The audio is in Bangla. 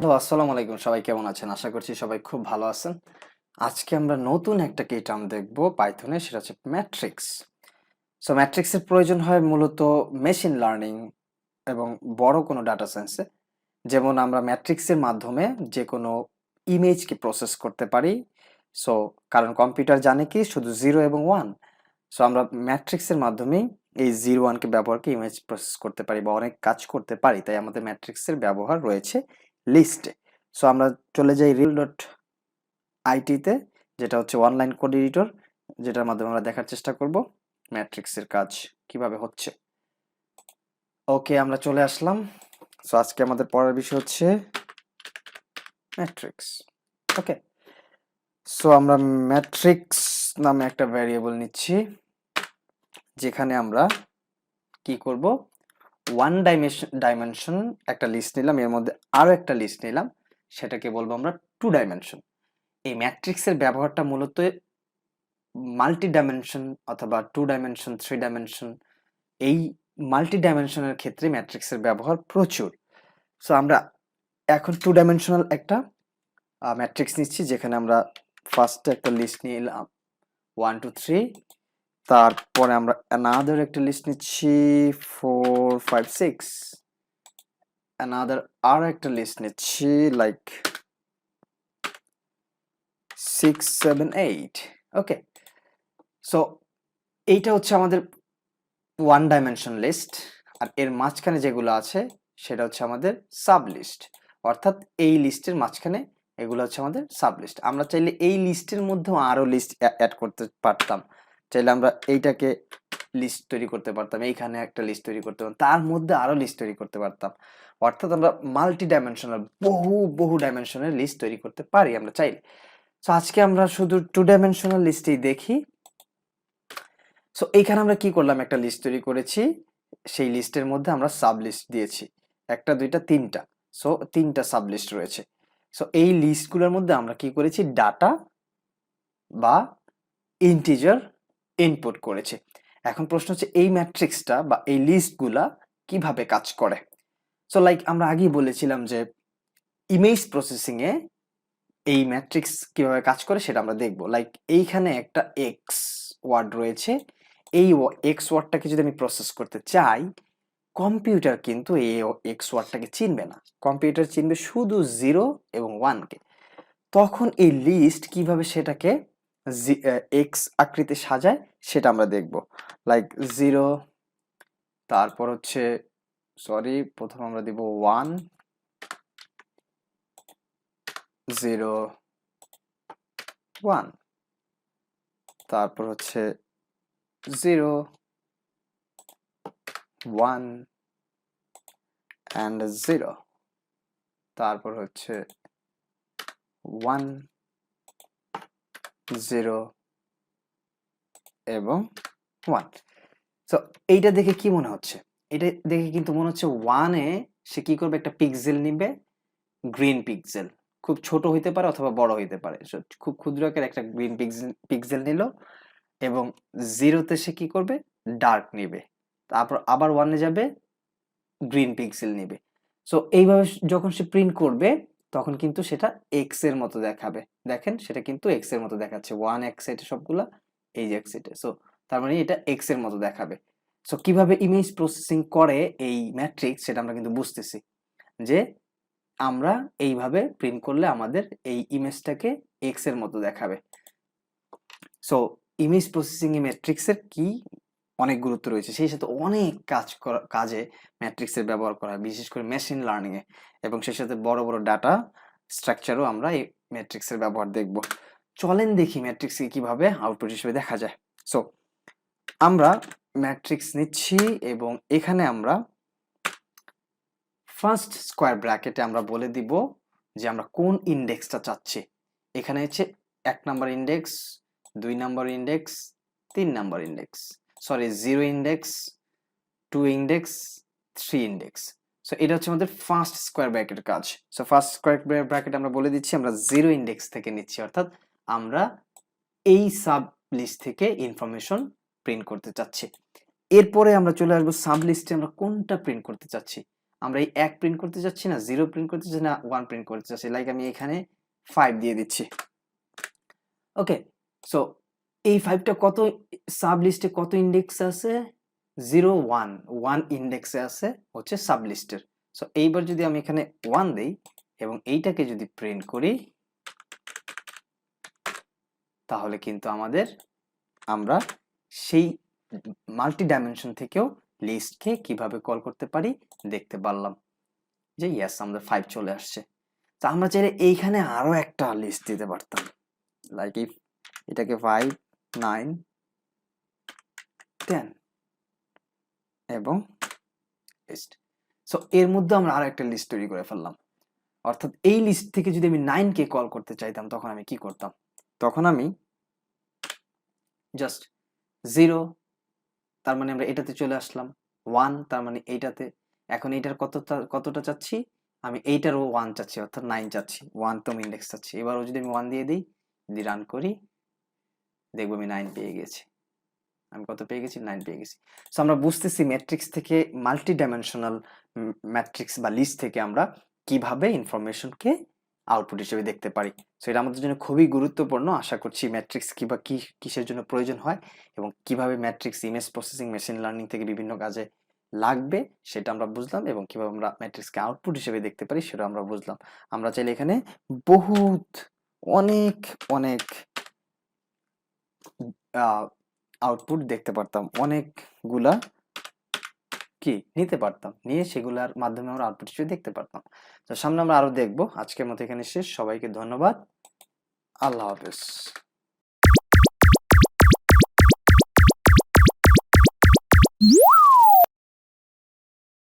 হ্যালো, আসসালামু আলাইকুম। সবাই কেমন আছেন? আশা করছি সবাই খুব ভালো আছেন। আজকে আমরা নতুন একটা কি টার্ম দেখব পাইথনে, সেটা হচ্ছে ম্যাট্রিক্স। সো ম্যাট্রিক্সের প্রয়োজন হয় মূলত মেশিন লার্নিং এবং বড় কোনো ডাটা সায়েন্সে। যেমন আমরা ম্যাট্রিক্সের মাধ্যমে যে কোনো ইমেজকে প্রসেস করতে পারি। সো কারণ কম্পিউটার জানে কি শুধু 0 এবং 1। সো আমরা ম্যাট্রিক্সের মাধ্যমেই এই 0 1কে ব্যবহার করে ইমেজ প্রসেস করতে পারি বা অনেক কাজ করতে পারি। তাই আমাদের ম্যাট্রিক্সের ব্যবহার রয়েছে লিস্টে। সো আমরা চলে যাই রিল ডট আইটিতে, যেটা হচ্ছে অনলাইন কোড এডিটর, যেটার মাধ্যমে আমরা দেখার চেষ্টা করব ম্যাট্রিক্সের কাজ কিভাবে হচ্ছে। ওকে, আমরা চলে আসলাম। সো আজকে আমাদের পড়ার বিষয় হচ্ছে ম্যাট্রিক্স। ওকে, সো আমরা ম্যাট্রিক্স নামে একটা ভ্যারিয়েবল নিচ্ছি, যেখানে আমরা কি করব, ওয়ান ডাইমেনশন একটা লিস্ট নিলাম, এর মধ্যে আরো একটা লিস্ট নিলাম, সেটাকে বলবো আমরা টু ডাইমেনশন। এই ম্যাট্রিক্সের ব্যবহারটা মূলত মাল্টি ডাইমেনশন অথবা টু ডাইমেনশন, থ্রি ডাইমেনশন, এই মাল্টি ডাইমেনশনের ক্ষেত্রে ম্যাট্রিক্সের ব্যবহার প্রচুর। সো আমরা এখন টু ডাইমেনশনাল একটা ম্যাট্রিক্স নিচ্ছি, যেখানে আমরা ফার্স্টে একটা লিস্ট নিলাম 1 2 3, তারপরে আমরা অ্যানাদার একটা লিস্ট নিচ্ছি 4 5 6, অ্যানাদার আর একটা লিস্ট নিচ্ছি লাইক 6 7 8। ওকে, সো এইটা হচ্ছে আমাদের ওয়ান ডাইমেনশন লিস্ট। আর এর মাঝখানে যেগুলো আছে সেটা হচ্ছে আমাদের সাব লিস্ট, অর্থাৎ এই লিস্টের মাঝখানে এগুলো হচ্ছে আমাদের সাব লিস্ট। আমরা চাইলে এই লিস্টের মধ্যেও আরো লিস্ট অ্যাড করতে পারতাম। চাইলে আমরা এইটাকে লিস্ট তৈরি করতে পারতাম, এইখানে একটা লিস্ট তৈরি করতে পারতাম, তার মধ্যে আরো লিস্ট তৈরি করতে পারতাম। অর্থাৎ আমরা মাল্টি ডাইমেনশনাল বহু ডাইমেনশনের লিস্ট তৈরি করতে পারি আমরা চাইলে। তো আজকে আমরা শুধু টু ডাইমেনশনাল লিস্টেই দেখি। সো এইখানে আমরা কি করলাম, একটা লিস্ট তৈরি করেছি, সেই লিস্টের মধ্যে আমরা সাব লিস্ট দিয়েছি, একটা দুইটা তিনটা। সো তিনটা সাব লিস্ট রয়েছে। সো এই লিস্টগুলোর মধ্যে আমরা কি করেছি, ডাটা বা ইন্টিজার ইনপুট করেছি। এখন প্রশ্ন হচ্ছে এই ম্যাট্রিক্সটা বা এই লিস্টগুলা কিভাবে কাজ করে। সো লাইক আমরা আগেই বলেছিলাম যে ইমেজ প্রসেসিং এ এই ম্যাট্রিক্স কিভাবে কাজ করে সেটা আমরা দেখব। লাইক এইখানে একটা এক্স ওয়ার্ড রয়েছে, এই এক্স ওয়ার্ডটাকে যদি আমি প্রসেস করতে চাই, কম্পিউটার কিন্তু এই এক্স ওয়ার্ডটাকে চিনবে না। কম্পিউটার চিনবে শুধু 0 এবং 1কে। তখন এই লিস্ট কিভাবে সেটাকে এক্স আকৃতি সাজায় সেটা আমরা দেখব। লাইক 0, তারপর হচ্ছে প্রথম আমরা দিব 1 0 1, তারপর হচ্ছে 0 1 and 0, তারপর হচ্ছে 1 0 এবং 1। সো এইটা দেখে কি মনে হচ্ছে, এটা দেখে কিন্তু মনে হচ্ছে 1-এ সে কি করবে, একটা পিক্সেল নিবে, গ্রিন পিক্সেল, খুব ছোট হইতে পারে অথবা বড় হইতে পারে। খুব ক্ষুদ্র আকারের একটা গ্রিন পিক্সেল নিল, এবং 0-তে সে কি করবে, ডার্ক নিবে, তারপর আবার 1-এ যাবে, গ্রিন পিক্সেল নিবে। সো এইভাবে যখন সে প্রিন্ট করবে তখন কিন্তু সেটা এক্স এর মতো দেখাবে। দেখেন সেটা কিন্তু এক্স এর মতো দেখাচ্ছে, 1 এক সাইডে সবগুলা, এই যে এক সাইডে। সো তার মানে এটা এক্স এর মতো দেখাবে। সো কিভাবে ইমেজ প্রসেসিং করে এই ম্যাট্রিক্স সেটা আমরা কিন্তু বুঝতেছি, যে আমরা এইভাবে প্রিন্ট করলে আমাদের এই ইমেজটাকে এক্স এর মতো দেখাবে। সো ইমেজ প্রসেসিং এ ম্যাট্রিক্সের কি অনেক গুরুত্ব রয়েছে, সেই সাথে অনেক কাজে ম্যাট্রিক্সের ব্যবহার করা হয়, বিশেষ করে মেশিন লার্নিং এ, এবং সেই সাথে বড় বড় ডাটা স্ট্রাকচারও আমরা এই ম্যাট্রিক্সের ব্যবহার দেখব। চলেন দেখি ম্যাট্রিক্সকে কিভাবে আউটপুট হিসেবে দেখা যায়। সো আমরা ম্যাট্রিক্স নিচ্ছি, এবং এখানে আমরা ফার্স্ট স্কোয়ার ব্র্যাকেটে আমরা বলে দিব যে আমরা কোন ইন্ডেক্সটা চাচ্ছি। এখানে হচ্ছে 1 number index, 2 number index, 3 number index, 0 index, 2 index, 3 index. So এটা হচ্ছে আমাদের ফার্স্ট স্কোয়ার ব্র্যাকেটের কাজ। সো ফার্স্ট স্কোয়ার ব্র্যাকেট আমরা বলে দিচ্ছি আমরা 0 ইন্ডেক্স থেকে নিচ্ছি, অর্থাৎ আমরা এই সাব লিস্ট থেকে ইনফরমেশন প্রিন্ট করতে চাচ্ছি। এরপরে আমরা চলে আসবো সাব লিস্টে আমরা কোনটা প্রিন্ট করতে চাচ্ছি। আমরা এই 1 প্রিন্ট করতে যাচ্ছি না, 0 প্রিন্ট করতে যাচ্ছি না, 1 প্রিন্ট করতে যাচ্ছি। লাইক আমি এখানে 5 দিয়ে দিচ্ছি। ওকে, সো এই 5 টা কত সাব লিস্টে কত ইন্ডেক্স আছে? 0 1 1 ইন্ডেক্সে আছে হচ্ছে সাব লিস্টের। সো এইবার যদি আমি এখানে 1 দেই এবং এইটাকে যদি প্রিন্ট করি, তাহলে কিন্তু আমরা সেই মাল্টি ডাইমেনশন থেকেও লিস্টকে কিভাবে কল করতে পারি দেখতে পারলাম যে ইয়েস আমাদের 5 চলে আসছে। তো আমরা চাইলে এইখানে আরো একটা লিস্ট দিতে পারতাম, লাইক এটাকে 5 9 10 এবং লিস্ট। সো এর মধ্যে আমরা আরো একটা লিস্ট তৈরি করে ফেললাম। অর্থাৎ এই লিস্ট থেকে যদি আমি 9 কে কল করতে চাইতাম তখন আমি কি করতাম? তখন আমি জাস্ট 0, তার মানে আমরা এটাতে চলে আসলাম, 1 তার মানে এইটাতে। এখন এইটার কতটা চাচ্ছি? আমি এইটারও 1 চাচ্ছি, অর্থাৎ 9 চাচ্ছি, 1তম ইন্ডেক্স চাচ্ছি। এবারও যদি আমি 1 দিয়ে দিই, যদি রান করি, দেখবো আমি 9 পেয়ে গেছি। আমি কত পেয়ে গেছি? 9 পেয়ে গেছি। সো আমরা বুঝতেছি ম্যাট্রিক্স থেকে, মাল্টি ডাইমেনশনাল ম্যাট্রিক্স বা লিস্ট থেকে আমরা কিভাবে ইনফরমেশনকে আউটপুট হিসেবে দেখতে পারি। সো এটা আমাদের জন্য খুবই গুরুত্বপূর্ণ। আশা করছি ম্যাট্রিক্স কিসের জন্য প্রয়োজন হয় এবং কিভাবে matrix image processing, machine learning থেকে বিভিন্ন কাজে লাগবে সেটা আমরা বুঝলাম, এবং কিভাবে আমরা ম্যাট্রিক্সকে আউটপুট হিসেবে দেখতে পারি সেটা আমরা বুঝলাম। আমরা চাইলে এখানে বহুত অনেক অনেক আউটপুট দেখতে পারতাম, অনেকগুলা কি নিতে পারতাম, নিয়ে সেগুলার মাধ্যমে আমরা আউটপুট হিসেবে দেখতে পারতাম। তো সামনে আমরা আরো দেখবো। আজকের মতো এখানে শেষ। সবাইকে ধন্যবাদ। আল্লাহ হাফেজ।